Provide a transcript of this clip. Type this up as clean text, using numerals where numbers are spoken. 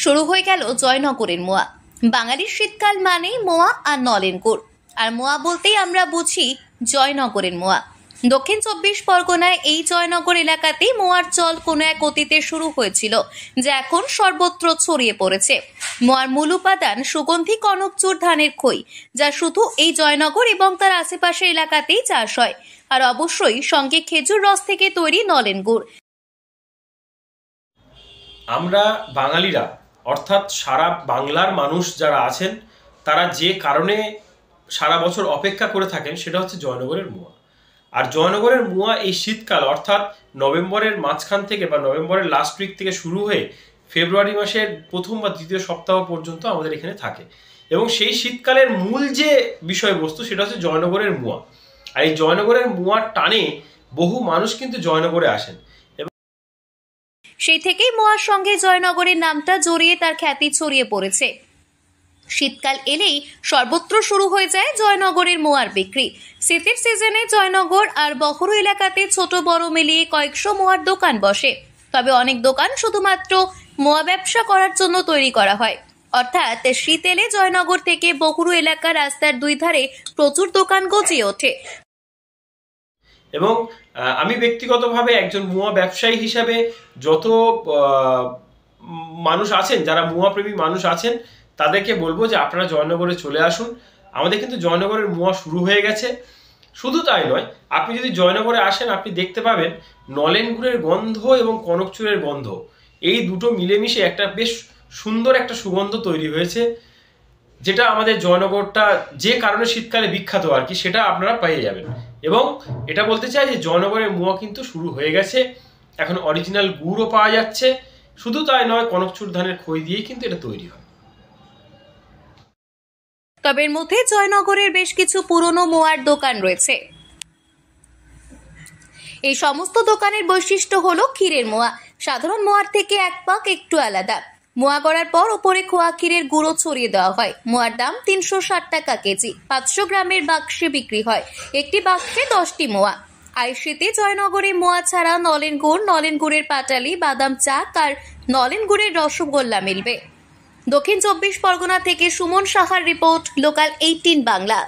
শুরু হয়ে গেল জয়নগরের মোয়া। বাঙালির শীতকাল মানেই মোয়া আর নলেন গুড়, আর মোয়া বলতেই আমরা বুঝি জয়নগরের মোয়া। দক্ষিণ 24 পরগনায় এই জয়নগর এলাকাতেই মোয়ার চল কোনো এক অতীতে শুরু হয়েছিল, যা এখন সর্বত্র ছড়িয়ে পড়েছে। মোয়ার মূল উপাদান সুগন্ধি কনকচুর ধানের খই, যা শুধু এই জয়নগর এবং তার আশেপাশের এলাকাতেই চাষ হয়, আর অবশ্যই সঙ্গে খেজুর রস থেকে তৈরি নলেন গুড়। আমরা বাঙালিরা অর্থাৎ সারা বাংলার মানুষ যারা আছেন, তারা যে কারণে সারা বছর অপেক্ষা করে থাকেন সেটা হচ্ছে জয়নগরের মোয়া। আর জয়নগরের মোয়া এই শীতকাল অর্থাৎ নভেম্বরের মাঝখান থেকে বা নভেম্বরের লাস্ট উইক থেকে শুরু হয়ে ফেব্রুয়ারি মাসের প্রথম বা দ্বিতীয় সপ্তাহ পর্যন্ত আমাদের এখানে থাকে। এবং সেই শীতকালের মূল যে বিষয়বস্তু সেটা হচ্ছে জয়নগরের মোয়া। আর এই জয়নগরের মোয়ার টানে বহু মানুষ কিন্তু জয়নগরে আসেন। সেই থেকেই মোয়ার সঙ্গে জয়নগরের নামটা জড়িয়ে তার খ্যাতি ছড়িয়ে পড়েছে। শীতকাল এলেই সর্বত্র শুরু হয়ে যায় জয়নগরের মোয়ার বিক্রি। শীতের সিজনে জয়নগর আর বহরু এলাকাতে ছোট বড় মিলিয়ে কয়েকশো মোয়ার দোকান বসে। তবে অনেক দোকান শুধুমাত্র মোয়া ব্যবসা করার জন্য তৈরি করা হয়, অর্থাৎ শীত এলে জয়নগর থেকে বহরু এলাকার রাস্তার দুই ধারে প্রচুর দোকান গজিয়ে ওঠে। এবং আমি ব্যক্তিগতভাবে একজন মোয়া ব্যবসায়ী হিসাবে যত মানুষ আছেন, যারা মোয়া প্রেমী মানুষ আছেন, তাদেরকে বলবো যে আপনারা জয়নগরে চলে আসুন। আমাদের কিন্তু জয়নগরের মোয়া শুরু হয়ে গেছে। শুধু তাই নয়, আপনি যদি জয়নগরে আসেন আপনি দেখতে পাবেন নলেন গুড়ের গন্ধ এবং কনকচুরের গন্ধ, এই দুটো মিলেমিশে একটা বেশ সুন্দর একটা সুগন্ধ তৈরি হয়েছে, যেটা আমাদের জয়নগরটা যে কারণে শীতকালে বিখ্যাত আর কি, সেটা আপনারা পেয়ে যাবেন। এবং এটা বলতে চাই যে জয়নগরের মোয়া কিন্তু শুরু হয়ে গেছে, এখন অরিজিনাল গুড়ও পাওয়া যাচ্ছে। শুধু তাই নয়, কনকচুর ধানের খই দিয়েই কিন্তু এটা তৈরি হয়। তবে এর মধ্যে জয়নগরের বেশ কিছু পুরনো মোয়ার দোকান রয়েছে। এই সমস্ত দোকানের বৈশিষ্ট্য হলো ক্ষীরের মোয়া সাধারণ মোয়ার থেকে এক পাক একটু আলাদা। মোয়া করার পর ওপরে খোয়া ক্ষীরের গুঁড়ো ছড়িয়ে দেওয়া হয়। মোয়ার দাম 360 টাকা কেজি। 500 গ্রামের বাক্সে বিক্রি হয়। একটি বাক্সে 10টি মোয়া। আর শীতে জয়নগরে মোয়া ছাড়া নলেন গুড়ের পাটালি, বাদাম চাক আর নলেন গুড়ের রসগোল্লা মিলবে। দক্ষিণ 24 পরগনা থেকে সুমন সাহার রিপোর্ট, লোকাল 18 বাংলা।